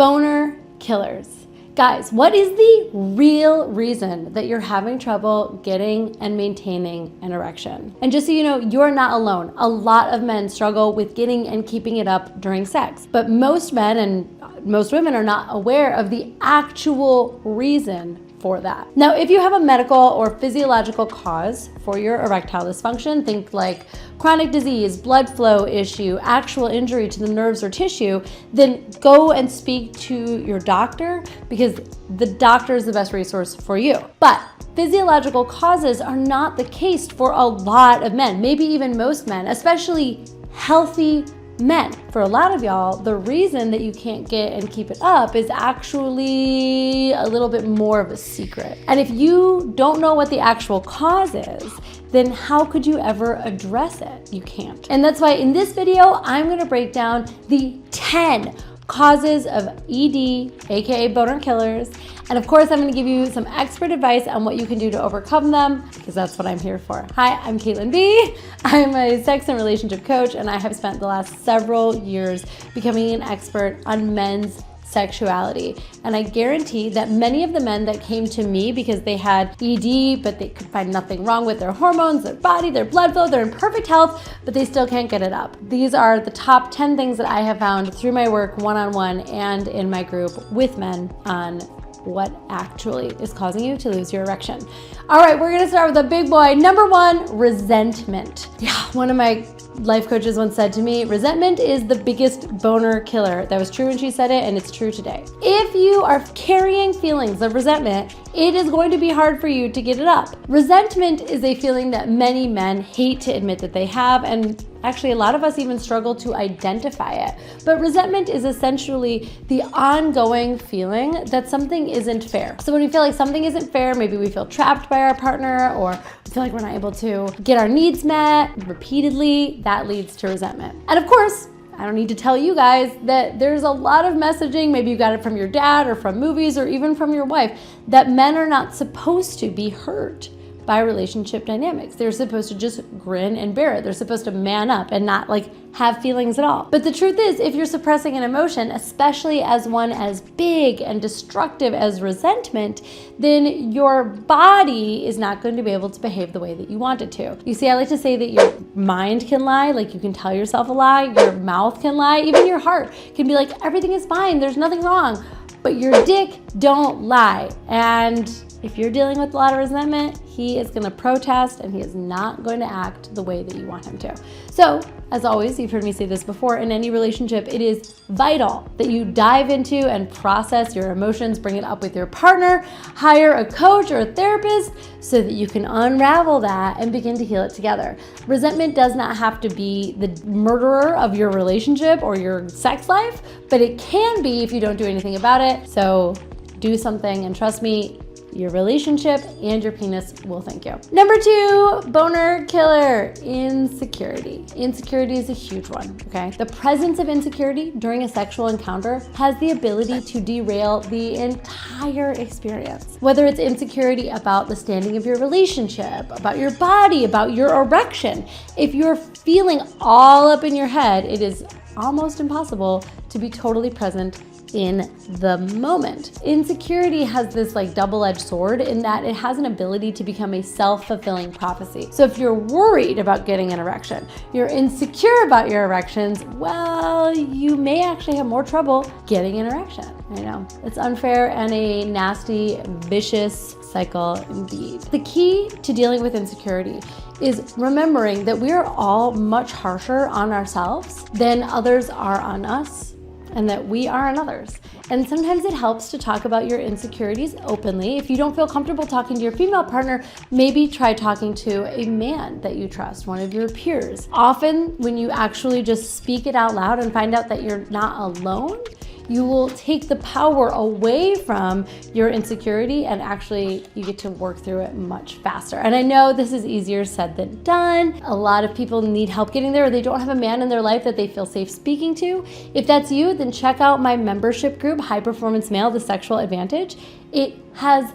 Boner killers. Guys, what is the real reason that you're having trouble getting and maintaining an erection? And just so you know, you're not alone. A lot of men struggle with getting and keeping it up during sex, but most men and most women are not aware of the actual reason for that. Now, if you have a medical or physiological cause for your erectile dysfunction, think like chronic disease, blood flow issue, actual injury to the nerves or tissue, then go and speak to your doctor, because the doctor is the best resource for you. But physiological causes are not the case for a lot of men, maybe even most men, especially healthy men. For a lot of y'all, the reason that you can't get and keep it up is actually a little bit more of a secret. And if you don't know what the actual cause is, then how could you ever address it? You can't. And that's why in this video, I'm gonna break down the 10 causes of ED, aka boner killers. And of course, I'm gonna give you some expert advice on what you can do to overcome them, because that's what I'm here for. Hi, I'm Caitlin B. I'm a sex and relationship coach, and I have spent the last several years becoming an expert on men's sexuality. And I guarantee that many of the men that came to me because they had ED, but they could find nothing wrong with their hormones, their body, their blood flow, they're in perfect health, but they still can't get it up. These are the top 10 things that I have found through my work one-on-one and in my group with men on what actually is causing you to lose your erection. All right, we're gonna start with a big boy. Number one, resentment. Yeah, one of my life coaches once said to me, resentment is the biggest boner killer. That was true when she said it, and it's true today. If you are carrying feelings of resentment, it is going to be hard for you to get it up. Resentment is a feeling that many men hate to admit that they have, and actually a lot of us even struggle to identify it. But resentment is essentially the ongoing feeling that something isn't fair. So when we feel like something isn't fair, maybe we feel trapped by our partner, or we feel like we're not able to get our needs met repeatedly, that leads to resentment. And of course, I don't need to tell you guys that there's a lot of messaging, maybe you got it from your dad or from movies or even from your wife, that men are not supposed to be hurt by relationship dynamics. They're supposed to just grin and bear it. They're supposed to man up and not like have feelings at all. But the truth is, if you're suppressing an emotion, especially as one as big and destructive as resentment, then your body is not going to be able to behave the way that you want it to. You see, I like to say that your mind can lie, like you can tell yourself a lie, your mouth can lie, even your heart can be like, everything is fine, there's nothing wrong. But your dick don't lie. And if you're dealing with a lot of resentment, he is gonna protest and he is not going to act the way that you want him to. So, as always, you've heard me say this before, in any relationship, it is vital that you dive into and process your emotions, bring it up with your partner, hire a coach or a therapist so that you can unravel that and begin to heal it together. Resentment does not have to be the murderer of your relationship or your sex life, but it can be if you don't do anything about it. So do something, and trust me, your relationship and your penis will thank you. Number two, boner killer, insecurity. Insecurity is a huge one, okay? The presence of insecurity during a sexual encounter has the ability to derail the entire experience. Whether it's insecurity about the standing of your relationship, about your body, about your erection, if you're feeling all up in your head, it is almost impossible to be totally present in the moment. Insecurity has this like double-edged sword in that it has an ability to become a self-fulfilling prophecy. So if you're worried about getting an erection, you're insecure about your erections, well, you may actually have more trouble getting an erection. I know, it's unfair and a nasty, vicious cycle indeed. The key to dealing with insecurity is remembering that we are all much harsher on ourselves than others are on us, and that we are on others. And sometimes it helps to talk about your insecurities openly. If you don't feel comfortable talking to your female partner, maybe try talking to a man that you trust, one of your peers. Often when you actually just speak it out loud and find out that you're not alone, you will take the power away from your insecurity, and actually you get to work through it much faster. And I know this is easier said than done. A lot of people need help getting there, or they don't have a man in their life that they feel safe speaking to. If that's you, then check out my membership group, High Performance Male, The Sexual Advantage. It has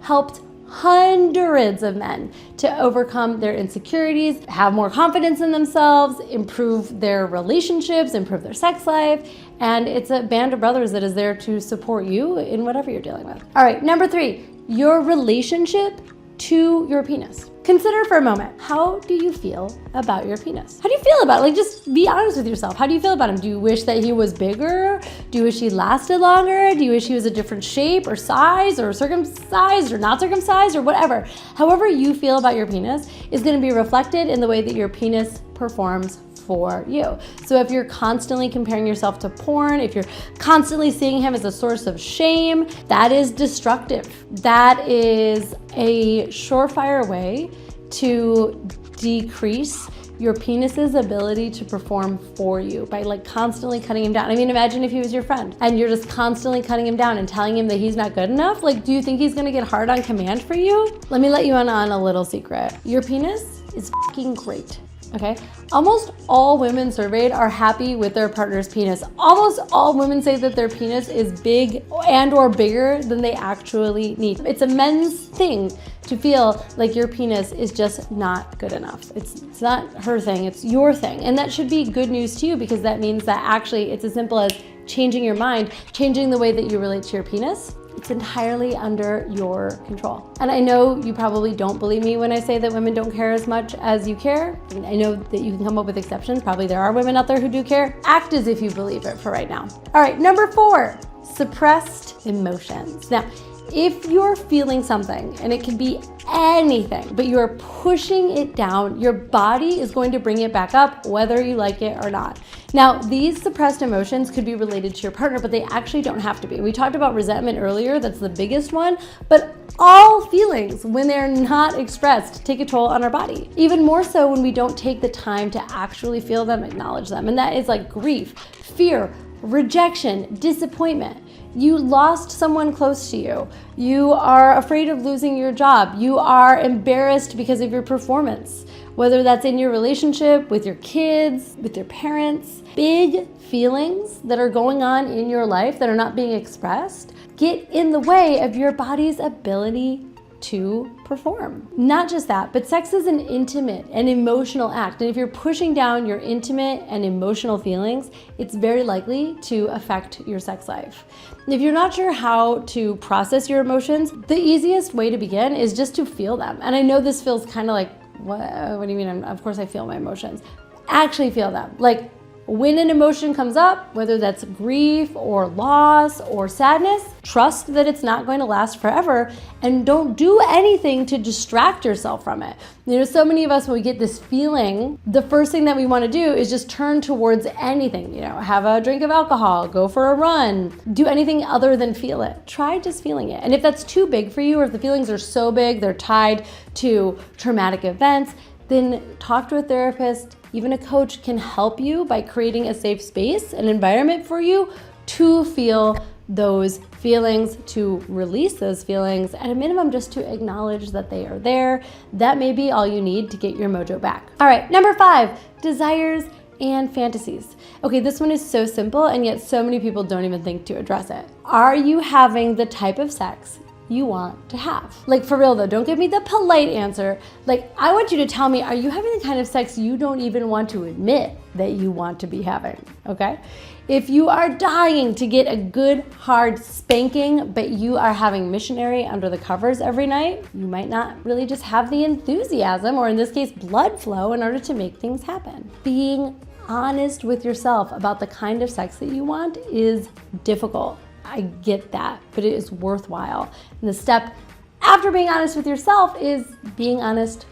helped hundreds of men to overcome their insecurities, have more confidence in themselves, improve their relationships, improve their sex life, and it's a band of brothers that is there to support you in whatever you're dealing with. All right, number 3, your relationship to your penis. Consider for a moment, how do you feel about your penis? How do you feel about it? Like, just be honest with yourself. How do you feel about him? Do you wish that he was bigger? Do you wish he lasted longer? Do you wish he was a different shape or size or circumcised or not circumcised or whatever? However you feel about your penis is going to be reflected in the way that your penis performs for you. So if you're constantly comparing yourself to porn, if you're constantly seeing him as a source of shame, that is destructive. That is a surefire way to decrease your penis's ability to perform for you by like constantly cutting him down. I mean, imagine if he was your friend and you're just constantly cutting him down and telling him that he's not good enough. Like, do you think he's gonna get hard on command for you? Let me let you in on a little secret. Your penis is fucking great. Okay, almost all women surveyed are happy with their partner's penis. Almost all women say that their penis is big and or bigger than they actually need. It's a men's thing to feel like your penis is just not good enough. It's not her thing, it's your thing. And that should be good news to you, because that means that actually it's as simple as changing your mind, changing the way that you relate to your penis. It's entirely under your control. And I know you probably don't believe me when I say that women don't care as much as you care. I know that you can come up with exceptions. Probably there are women out there who do care. Act as if you believe it for right now. All right, number 4, suppressed emotions. Now, if you're feeling something, and it can be anything, but you're pushing it down, your body is going to bring it back up whether you like it or not. Now, these suppressed emotions could be related to your partner, but they actually don't have to be. We talked about resentment earlier, that's the biggest one, but all feelings, when they're not expressed, take a toll on our body. Even more so when we don't take the time to actually feel them, acknowledge them. And that is like grief, fear, rejection, disappointment. You lost someone close to you. You are afraid of losing your job. You are embarrassed because of your performance, whether that's in your relationship, with your kids, with your parents. Big feelings that are going on in your life that are not being expressed get in the way of your body's ability to perform. Not just that, but sex is an intimate and emotional act. And if you're pushing down your intimate and emotional feelings, it's very likely to affect your sex life. If you're not sure how to process your emotions, the easiest way to begin is just to feel them. And I know this feels kind of like, what do you mean? Of course I feel my emotions. Actually feel them. Like, when an emotion comes up, whether that's grief or loss or sadness, trust that it's not going to last forever, and don't do anything to distract yourself from it. You know, so many of us, when we get this feeling, the first thing that we want to do is just turn towards anything, you know, have a drink of alcohol, go for a run, do anything other than feel it. Try just feeling it. And if that's too big for you, or if the feelings are so big, they're tied to traumatic events, then talk to a therapist. Even a coach can help you by creating a safe space, an environment for you to feel those feelings, to release those feelings, at a minimum just to acknowledge that they are there. That may be all you need to get your mojo back. All right, number 5, desires and fantasies. Okay, this one is so simple, and yet so many people don't even think to address it. Are you having the type of sex you want to have? Like, for real though, don't give me the polite answer. Like, I want you to tell me, are you having the kind of sex you don't even want to admit that you want to be having, okay? If you are dying to get a good hard spanking, but you are having missionary under the covers every night, you might not really just have the enthusiasm, or in this case, blood flow, in order to make things happen. Being honest with yourself about the kind of sex that you want is difficult. I get that, but it is worthwhile. And the step after being honest with yourself is being honest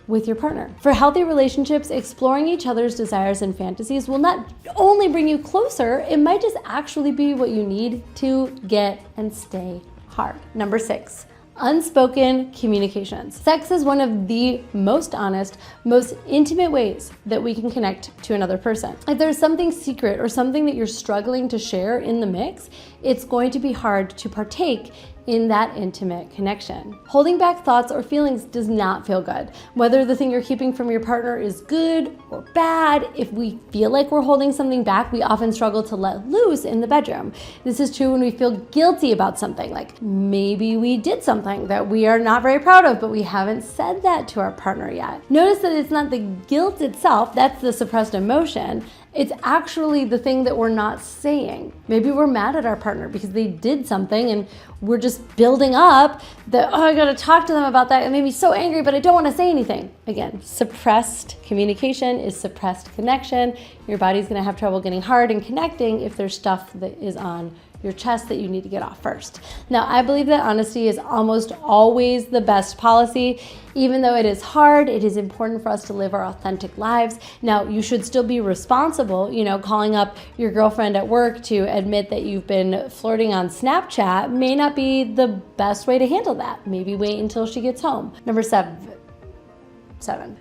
with your partner. For healthy relationships, exploring each other's desires and fantasies will not only bring you closer, it might just actually be what you need to get and stay hard. Number 6, unspoken communications. Sex is one of the most honest, most intimate ways that we can connect to another person. If there's something secret or something that you're struggling to share in the mix, it's going to be hard to partake in that intimate connection. Holding back thoughts or feelings does not feel good. Whether the thing you're keeping from your partner is good or bad, if we feel like we're holding something back, we often struggle to let loose in the bedroom. This is true when we feel guilty about something, like maybe we did something that we are not very proud of, but we haven't said that to our partner yet. Notice that it's not the guilt itself, that's the suppressed emotion. It's actually the thing that we're not saying. Maybe we're mad at our partner because they did something and we're just building up that, oh, I gotta talk to them about that. It made me so angry, but I don't wanna say anything. Again, suppressed communication is suppressed connection. Your body's gonna have trouble getting hard and connecting if there's stuff that is on your chest that you need to get off first. Now, I believe that honesty is almost always the best policy. Even though it is hard, it is important for us to live our authentic lives. Now, you should still be responsible, calling up your girlfriend at work to admit that you've been flirting on Snapchat may not be the best way to handle that. Maybe wait until she gets home. Number seven.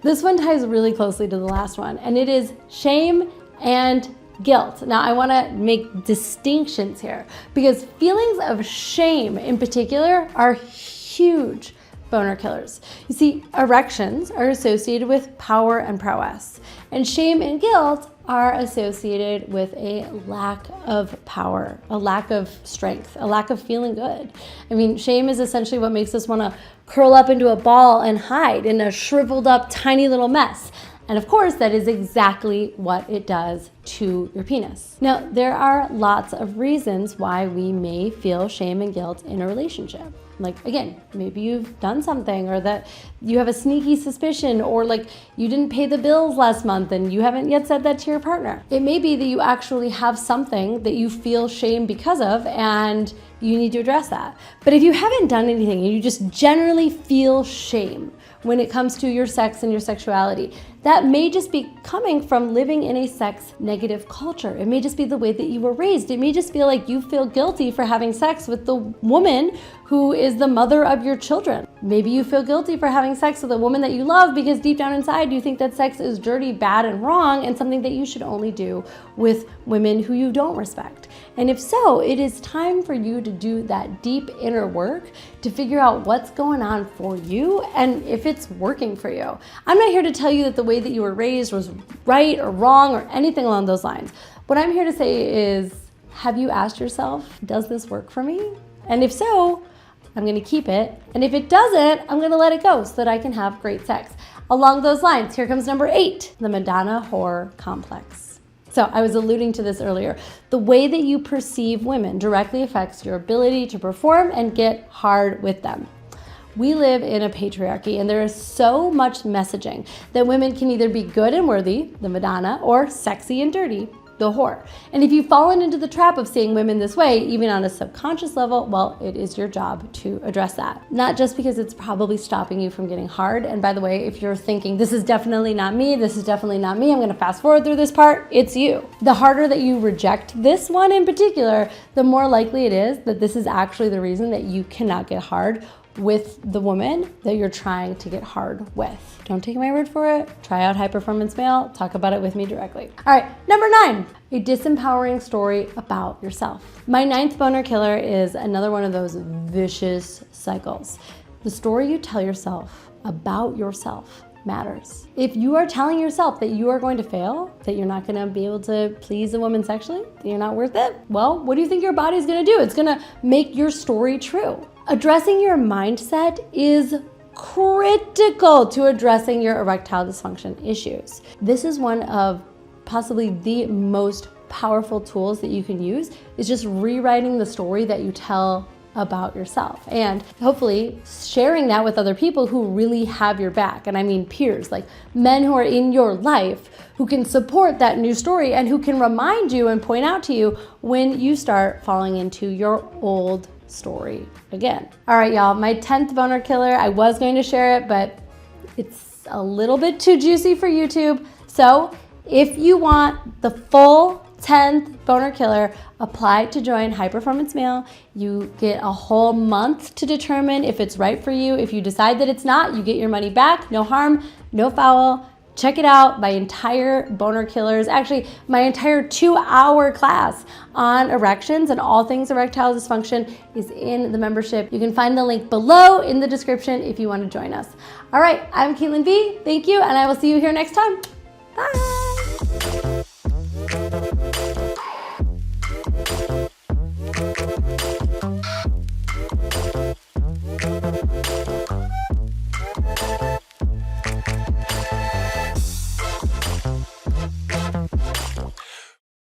This one ties really closely to the last one, and it is shame and guilt. Now, I want to make distinctions here because feelings of shame in particular are huge boner killers. You see, erections are associated with power and prowess, and shame and guilt are associated with a lack of power, a lack of strength, a lack of feeling good. I mean, shame is essentially what makes us want to curl up into a ball and hide in a shriveled up tiny little mess. And of course, that is exactly what it does to your penis. Now, there are lots of reasons why we may feel shame and guilt in a relationship. Like, again, maybe you've done something, or that you have a sneaky suspicion, or like you didn't pay the bills last month and you haven't yet said that to your partner. It may be that you actually have something that you feel shame because of, and you need to address that. But if you haven't done anything and you just generally feel shame when it comes to your sex and your sexuality, that may just be coming from living in a sex negative culture. It may just be the way that you were raised. It may just feel like you feel guilty for having sex with the woman who is the mother of your children. Maybe you feel guilty for having sex with a woman that you love because deep down inside you think that sex is dirty, bad, and wrong, and something that you should only do with women who you don't respect. And if so, it is time for you to do that deep inner work to figure out what's going on for you and if it's working for you. I'm not here to tell you that the way that you were raised was right or wrong or anything along those lines. What I'm here to say is, have you asked yourself, does this work for me? And if so, I'm going to keep it. And if it doesn't, I'm going to let it go so that I can have great sex. Along those lines, here comes number 8, the Madonna whore complex. So I was alluding to this earlier. The way that you perceive women directly affects your ability to perform and get hard with them. We live in a patriarchy, and there is so much messaging that women can either be good and worthy, the Madonna, or sexy and dirty, the whore. And if you've fallen into the trap of seeing women this way, even on a subconscious level, well, it is your job to address that. Not just because it's probably stopping you from getting hard. And by the way, if you're thinking, this is definitely not me, I'm gonna fast forward through this part, it's you. The harder that you reject this one in particular, the more likely it is that this is actually the reason that you cannot get hard with the woman that you're trying to get hard with. Don't take my word for it. Try out High Performance Male. Talk about it with me directly. All right, number 9, a disempowering story about yourself. My 9th boner killer is another one of those vicious cycles. The story you tell yourself about yourself matters. If you are telling yourself that you are going to fail, that you're not going to be able to please a woman sexually, that you're not worth it, well, what do you think your body's going to do? It's going to make your story true. Addressing your mindset is critical to addressing your erectile dysfunction issues. This is one of possibly the most powerful tools that you can use, is just rewriting the story that you tell about yourself, and hopefully sharing that with other people who really have your back. And I mean peers, like men who are in your life who can support that new story and who can remind you and point out to you when you start falling into your old story again. All right, y'all, my 10th boner killer, I was going to share it, but it's a little bit too juicy for YouTube. So if you want the full 10th boner killer, apply to join High Performance Male. You get a whole month to determine if it's right for you. If you decide that it's not, you get your money back. No harm, no foul. check it out. My entire boner killers, actually my entire 2-hour class on erections and all things erectile dysfunction is in the membership. You can find the link below in the description if you want to join us. All right, I'm Caitlin V. Thank you, and I will see you here next time. Bye.